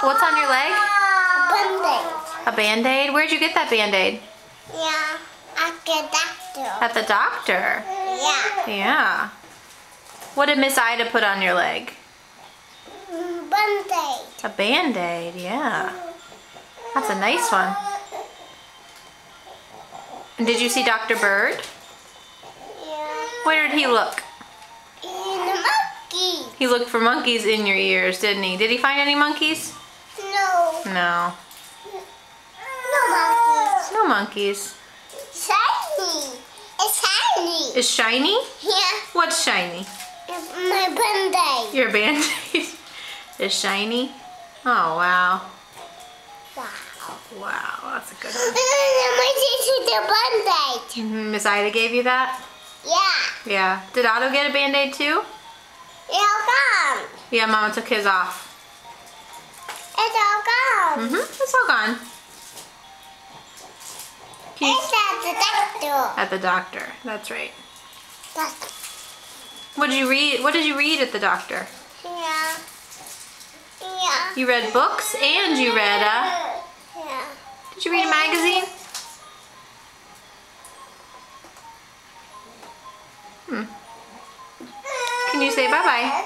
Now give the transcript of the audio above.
What's on your leg? Band-Aid. A Band-Aid? Where'd you get that Band-Aid? Yeah, at the doctor. At the doctor? Yeah. Yeah. What did Miss Ida put on your leg? Band-Aid. A Band-Aid, yeah. That's a nice one. And did you see Dr. Bird? Yeah. Where did he look? In the monkey. He looked for monkeys in your ears, didn't he? Did he find any monkeys? No. No. No monkeys. No monkeys. Shiny. It's shiny. Is shiny? Yeah. What's shiny? It's my Band-Aid. Your Band-Aid is shiny? Oh, wow. Wow. Wow, that's a good And then my teacher the Band-Aid. one. Miss Ida gave you that? Yeah. Yeah. Did Otto get a Band-Aid too? It's all gone. Yeah, Mama took his off. It's all gone. It's all gone. It's at the doctor. At the doctor. That's right. Doctor. What did you read? What did you read at the doctor? Yeah. Yeah. You read books and you read Yeah. did you read a magazine? Can you say bye-bye?